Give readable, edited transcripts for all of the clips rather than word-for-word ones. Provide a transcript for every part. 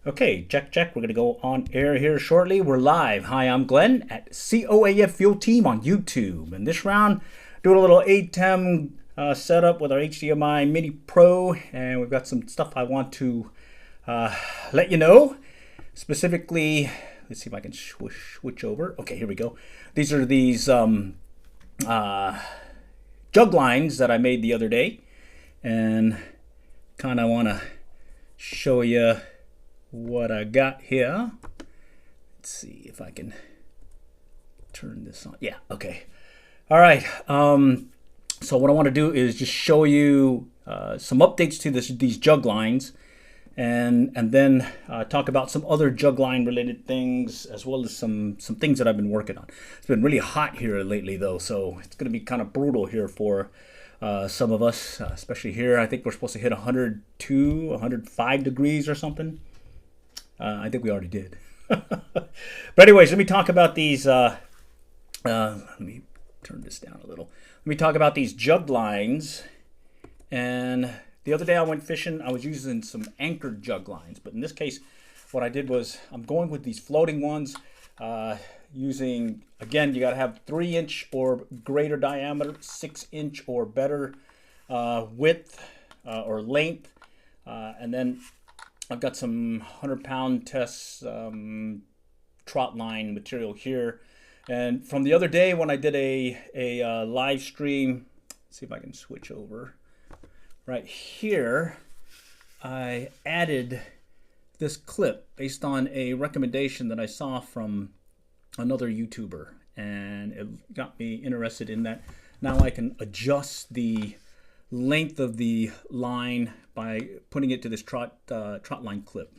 Okay, check, check. We're going to go on air here shortly. We're live. Hi, I'm Glenn at COAF Fuel Team on YouTube. And this round, doing a little ATEM setup with our HDMI Mini Pro. And we've got some stuff I want to let you know. Specifically, let's see if I can switch over. Okay, here we go. These are these jug lines that I made the other day. And kind of want to show you what I got here. Let's see if I can turn this on. Yeah, okay. All right. So what I want to do is just show you some updates to these jug lines, and then talk about some other jug line related things, as well as some things that I've been working on. It's been really hot here lately, though, so it's going to be kind of brutal here for some of us, especially here. I think we're supposed to hit 102, 105 degrees or something. I think we already did. But anyways, let me talk about these. Let me turn this down a little. Let me talk about these jug lines. And the other day I went fishing. I was using some anchored jug lines. But in this case, what I did was I'm going with these floating ones. Using, again, you got to have 3-inch or greater diameter, 6-inch or better width or length. And then I've got some 100-pound test trot line material here. And from the other day when I did a live stream, let's see if I can switch over. Right here, I added this clip based on a recommendation that I saw from another YouTuber. And it got me interested in that. Now I can adjust the length of the line by putting it to this trot line clip.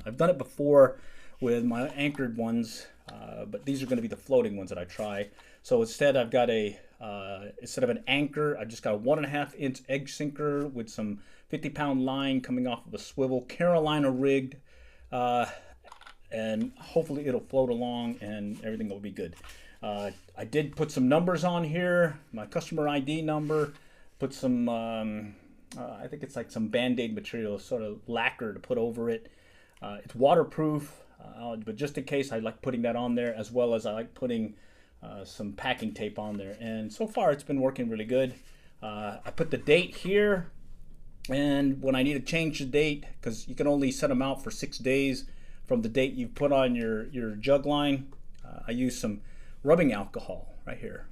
I've done it before with my anchored ones, but these are going to be the floating ones that I try. So instead, I've got instead of an anchor, I just got a 1.5-inch edge sinker with some 50-pound line coming off of a swivel, Carolina rigged, and hopefully it'll float along and everything will be good. I did put some numbers on here, my customer ID number. Put some, I think it's like some Band-Aid material, sort of lacquer to put over it. It's waterproof, but just in case, I like putting that on there, as well as I like putting some packing tape on there. And so far, it's been working really good. I put the date here, and when I need to change the date, because you can only set them out for 6 days from the date you put on your jug line, I use some rubbing alcohol right here.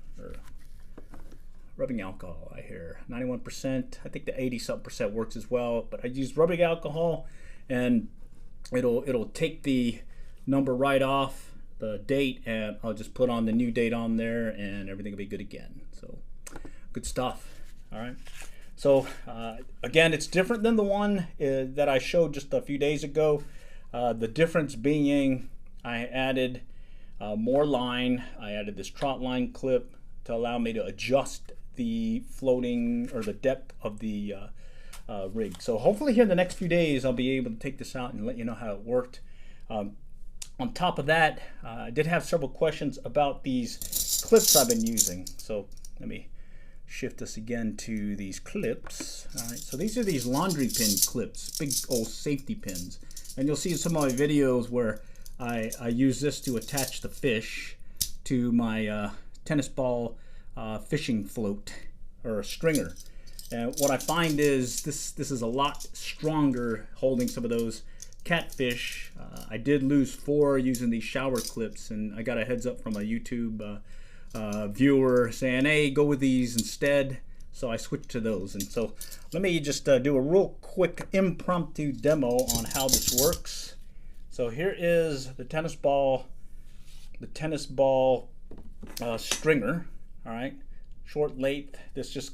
Rubbing alcohol right here, 91%. I think the 80-something% works as well, but I use rubbing alcohol, and it'll take the number right off the date, and I'll just put on the new date on there, and everything will be good again. So good stuff. All right. So again, it's different than the one that I showed just a few days ago. The difference being I added more line. I added this trot line clip to allow me to adjust the floating or the depth of the rig. So hopefully here in the next few days I'll be able to take this out and let you know how it worked. On top of that, I did have several questions about these clips I've been using. So let me shift this again to these clips. All right, so these are these laundry pin clips, big old safety pins. And you'll see in some of my videos where I use this to attach the fish to my tennis ball fishing float or a stringer. And what I find is this is a lot stronger holding some of those catfish. I did lose 4 using these shower clips, and I got a heads up from a YouTube viewer saying, hey, go with these instead. So I switched to those. And so let me just do a real quick impromptu demo on how this works. So here is the tennis ball stringer. All right, short length. This just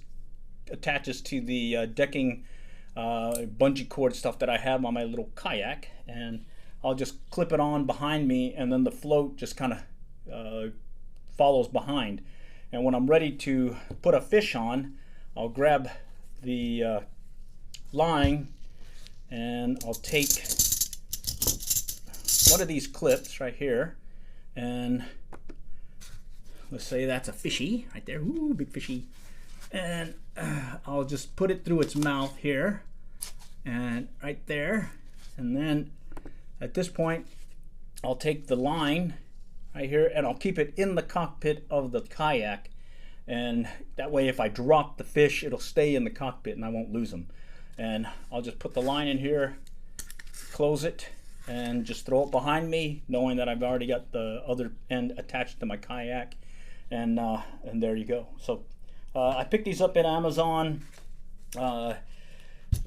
attaches to the decking bungee cord stuff that I have on my little kayak, and I'll just clip it on behind me, and then the float just kind of follows behind. And when I'm ready to put a fish on, I'll grab the line, and I'll take one of these clips right here, and let's say that's a fishy right there. Ooh, big fishy. And I'll just put it through its mouth here and right there, and then at this point, I'll take the line right here and I'll keep it in the cockpit of the kayak, and that way if I drop the fish, it'll stay in the cockpit and I won't lose them. And I'll just put the line in here, close it, and just throw it behind me, knowing that I've already got the other end attached to my kayak, and there you go. So I picked these up at Amazon.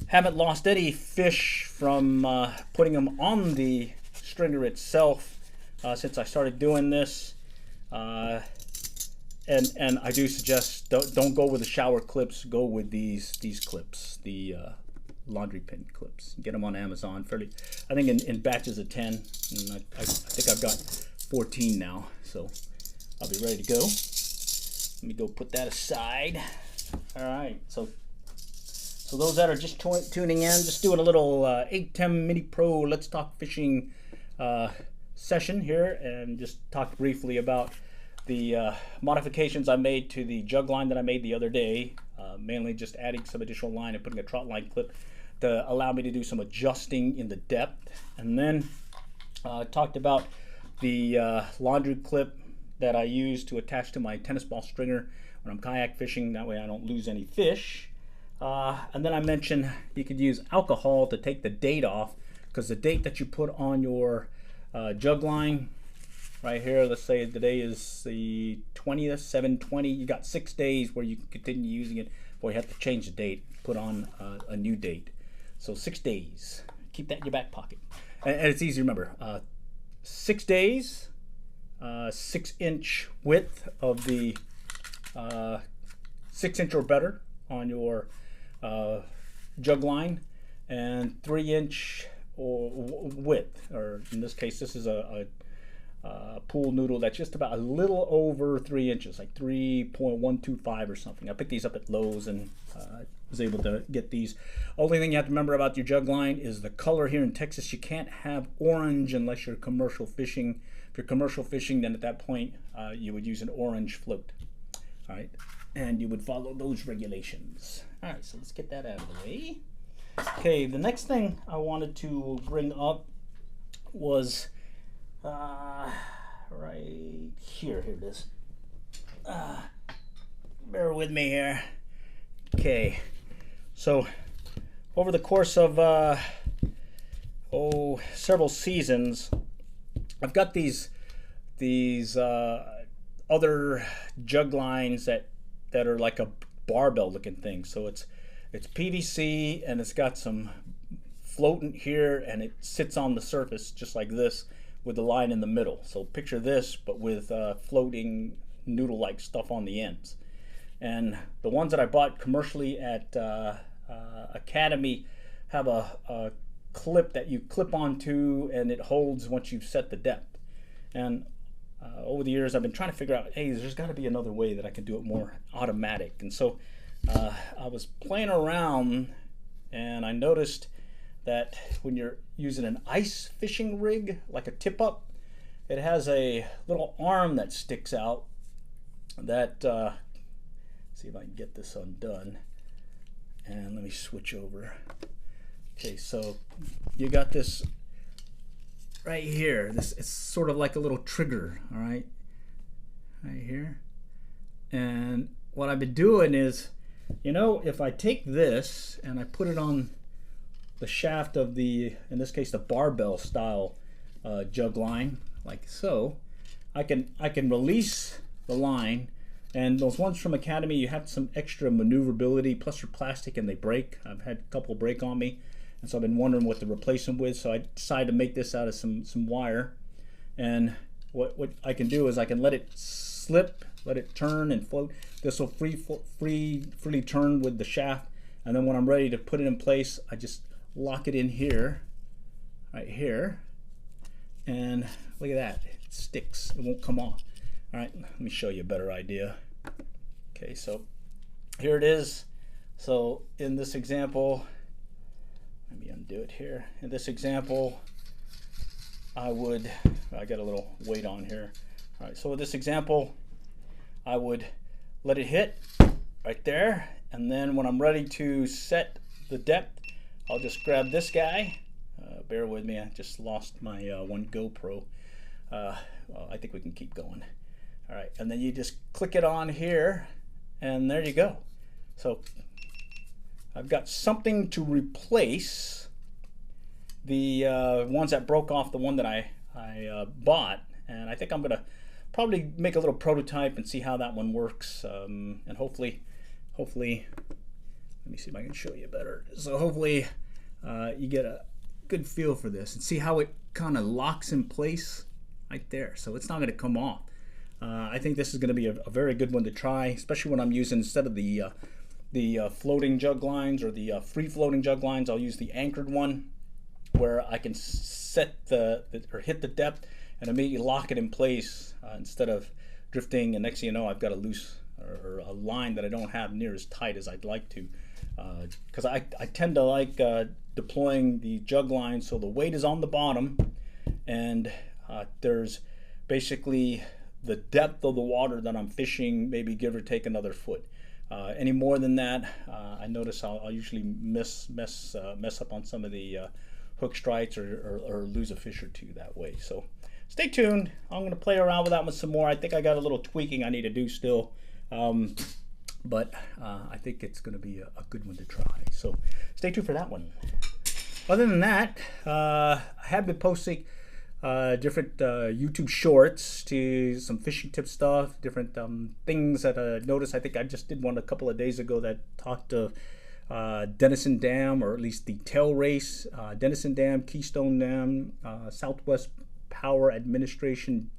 Haven't lost any fish from putting them on the stringer itself since I started doing this. And I do suggest don't go with the shower clips. Go with these clips, the laundry pin clips. Get them on Amazon fairly. I think in batches of 10, and I think I've got 14 now, so I'll be ready to go. Let me go put that aside. All right, so those that are just tuning in, just doing a little 810 Mini Pro Let's Talk Fishing session here, and just talk briefly about the modifications I made to the jug line that I made the other day, mainly just adding some additional line and putting a trot line clip to allow me to do some adjusting in the depth. And then talked about the laundry clip that I use to attach to my tennis ball stringer when I'm kayak fishing. That way I don't lose any fish. And then I mentioned you could use alcohol to take the date off, because the date that you put on your jug line right here, let's say today is the 20th, 7/20, you got 6 days where you can continue using it before you have to change the date, put on a new date. So 6 days, keep that in your back pocket. And it's easy to remember. 6 days, 6-inch width of the 6-inch or better on your jug line, and 3-inch or width, or in this case this is a pool noodle that's just about a little over 3 inches, like 3.125 or something. I picked these up at Lowe's and was able to get these. Only thing you have to remember about your jug line is the color. Here in Texas you can't have orange unless you're commercial fishing. If you're commercial fishing, then at that point you would use an orange float. All right, and you would follow those regulations. All right, so let's get that out of the way. Okay, the next thing I wanted to bring up was right here. Here it is. Bear with me here. Okay, so over the course of several seasons, I've got these other jug lines that are like a barbell looking thing. So it's PVC, and it's got some floatant here, and it sits on the surface just like this with the line in the middle. So picture this, but with floating noodle-like stuff on the ends. And the ones that I bought commercially at Academy have a clip that you clip onto, and it holds once you've set the depth. And over the years I've been trying to figure out, hey, there's got to be another way that I can do it more automatic. And so I was playing around, and I noticed that when you're using an ice fishing rig, like a tip-up, it has a little arm that sticks out that, see if I can get this undone, and let me switch over. Okay, so you got this right here. This is sort of like a little trigger, all right here. And what I've been doing is, if I take this and I put it on the shaft of the, in this case, the barbell style jug line, like so, I can release the line. And those ones from Academy, you have some extra maneuverability, plus they're plastic and they break. I've had a couple break on me, and so I've been wondering what to replace them with. So I decided to make this out of some wire. And what I can do is I can let it slip, let it turn and float. This will freely turn with the shaft, and then when I'm ready to put it in place, I just lock it in here, right here, and look at that, it sticks, it won't come off. All right, let me show you a better idea. Okay, so here it is. So in this example, let me undo it here. In this example, I got a little weight on here. All right, so with this example, I would let it hit right there, and then when I'm ready to set the depth, I'll just grab this guy, Bear with me, I just lost my one GoPro. Well, I think we can keep going. All right, and then you just click it on here, and there you go. So I've got something to replace the ones that broke off the one that I bought, and I think I'm gonna probably make a little prototype and see how that one works, and hopefully, let me see if I can show you better. So hopefully you get a good feel for this and see how it kind of locks in place right there. So it's not going to come off. I think this is going to be a very good one to try, especially when I'm using, instead of the floating jug lines or the free floating jug lines, I'll use the anchored one where I can set or hit the depth and immediately lock it in place instead of drifting, and next thing you know I've got a loose or a line that I don't have near as tight as I'd like to, because I tend to like deploying the jug line so the weight is on the bottom and there's basically the depth of the water that I'm fishing, maybe give or take another foot. Any more than that, I notice I'll usually mess up on some of the hook strikes or lose a fish or two that way. So stay tuned. I'm going to play around with that one some more. I think I got a little tweaking I need to do still, but I think it's going to be a good one to try. So stay tuned for that one. Other than that, I have been posting different YouTube shorts to some fishing tip stuff, different things that I noticed. I think I just did one a couple of days ago that talked of Denison Dam, or at least the tail race, Denison Dam, Keystone Dam, Southwest Power Administration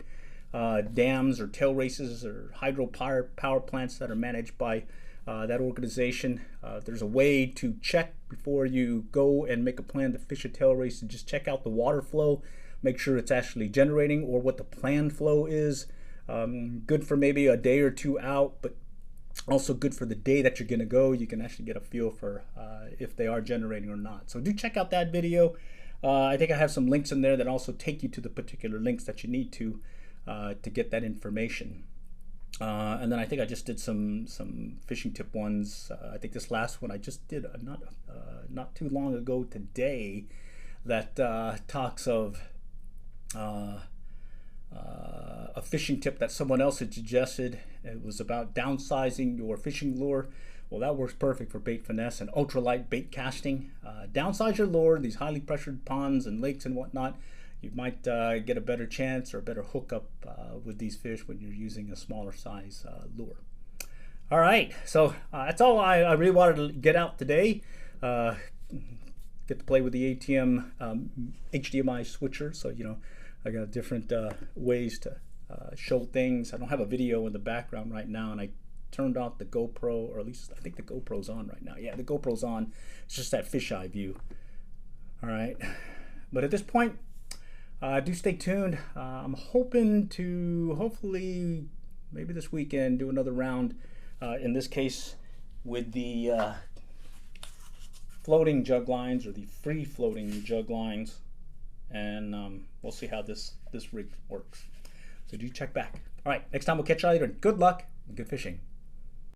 dams or tail races or power plants that are managed by that organization. There's a way to check before you go and make a plan to fish a tail race, and just check out the water flow, make sure it's actually generating or what the planned flow is. Good for maybe a day or two out, but also good for the day that you're going to go. You can actually get a feel for if they are generating or not. So do check out that video. I think I have some links in there that also take you to the particular links that you need to get that information. And then I think I just did some fishing tip ones. I think this last one I just did not too long ago today, that talks of a fishing tip that someone else had suggested. It was about downsizing your fishing lure. Well, that works perfect for bait finesse and ultralight bait casting. Downsize your lure, these highly pressured ponds and lakes and whatnot. You might get a better chance or a better hookup with these fish when you're using a smaller size lure. All right, so that's all I really wanted to get out today. Get to play with the ATM HDMI switcher, so you know I got different ways to show things. I don't have a video in the background right now, and I turned off the GoPro, or at least I think the GoPro's on right now. Yeah, the GoPro's on. It's just that fisheye view. All right, but at this point, do stay tuned. I'm hoping to hopefully maybe this weekend do another round. In this case, with the floating jug lines, or the free floating jug lines, and we'll see how this rig works. So do check back. All right, next time we'll catch you later. Good luck and good fishing.